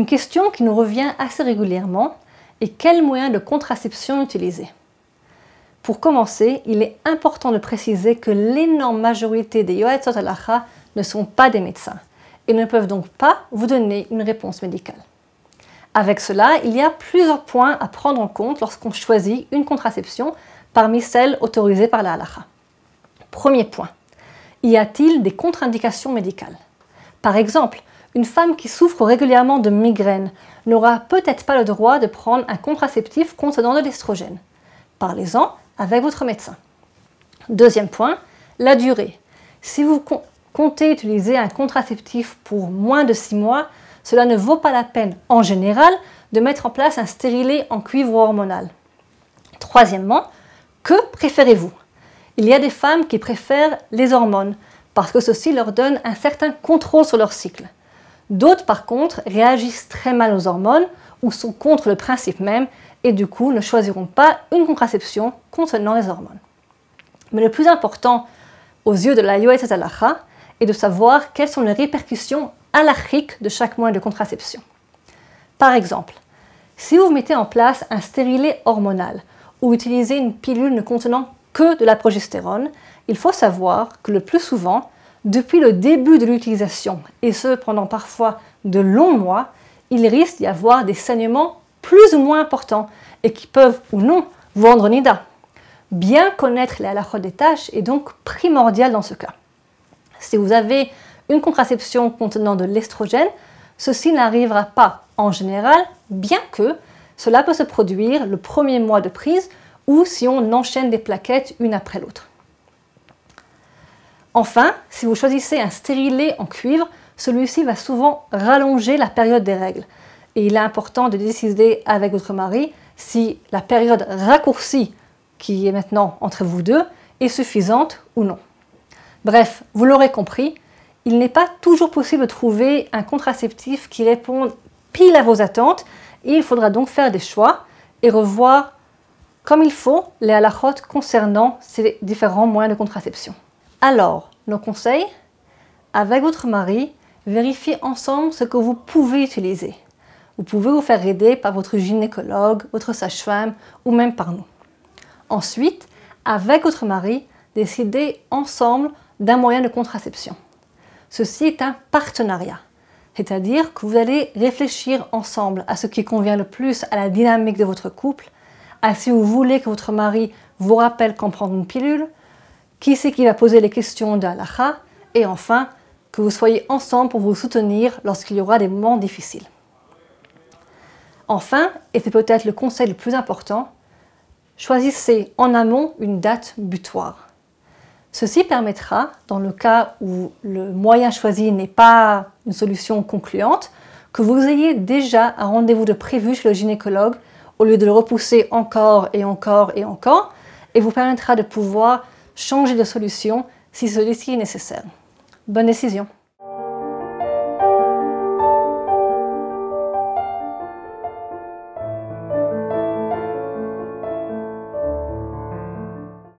Une question qui nous revient assez régulièrement est quels moyens de contraception utiliser? Pour commencer, il est important de préciser que l'énorme majorité des Yoetzot Halacha ne sont pas des médecins et ne peuvent donc pas vous donner une réponse médicale. Avec cela, il y a plusieurs points à prendre en compte lorsqu'on choisit une contraception parmi celles autorisées par la Halacha. Premier point, y a-t-il des contre-indications médicales? Par exemple, une femme qui souffre régulièrement de migraines n'aura peut-être pas le droit de prendre un contraceptif contenant de l'estrogène. Parlez-en avec votre médecin. Deuxième point, la durée. Si vous comptez utiliser un contraceptif pour moins de 6 mois, cela ne vaut pas la peine, en général, de mettre en place un stérilet en cuivre hormonal. Troisièmement, que préférez-vous? Il y a des femmes qui préfèrent les hormones parce que ceci leur donne un certain contrôle sur leur cycle. D'autres, par contre, réagissent très mal aux hormones ou sont contre le principe même et du coup ne choisiront pas une contraception contenant les hormones. Mais le plus important aux yeux de la Yoetzet Halacha est de savoir quelles sont les répercussions halachiques de chaque moyen de contraception. Par exemple, si vous mettez en place un stérilet hormonal ou utilisez une pilule ne contenant que de la progestérone, il faut savoir que le plus souvent, depuis le début de l'utilisation, et ce pendant parfois de longs mois, il risque d'y avoir des saignements plus ou moins importants et qui peuvent ou non vous rendre nida. Bien connaître les halachot des tâches est donc primordial dans ce cas. Si vous avez une contraception contenant de l'estrogène, ceci n'arrivera pas en général, bien que cela peut se produire le premier mois de prise ou si on enchaîne des plaquettes une après l'autre. Enfin, si vous choisissez un stérilet en cuivre, celui-ci va souvent rallonger la période des règles. Et il est important de décider avec votre mari si la période raccourcie qui est maintenant entre vous deux est suffisante ou non. Bref, vous l'aurez compris, il n'est pas toujours possible de trouver un contraceptif qui réponde pile à vos attentes et il faudra donc faire des choix et revoir comme il faut les halachot concernant ces différents moyens de contraception. Alors, nos conseils? Avec votre mari, vérifiez ensemble ce que vous pouvez utiliser. Vous pouvez vous faire aider par votre gynécologue, votre sage-femme ou même par nous. Ensuite, avec votre mari, décidez ensemble d'un moyen de contraception. Ceci est un partenariat, c'est-à-dire que vous allez réfléchir ensemble à ce qui convient le plus à la dynamique de votre couple, à si vous voulez que votre mari vous rappelle quand prendre une pilule, qui c'est qui va poser les questions de halacha, et enfin, que vous soyez ensemble pour vous soutenir lorsqu'il y aura des moments difficiles. Enfin, et c'est peut-être le conseil le plus important, choisissez en amont une date butoir. Ceci permettra, dans le cas où le moyen choisi n'est pas une solution concluante, que vous ayez déjà un rendez-vous de prévu chez le gynécologue au lieu de le repousser encore et encore et encore, et vous permettra de pouvoir changer de solution si celui-ci est nécessaire. Bonne décision!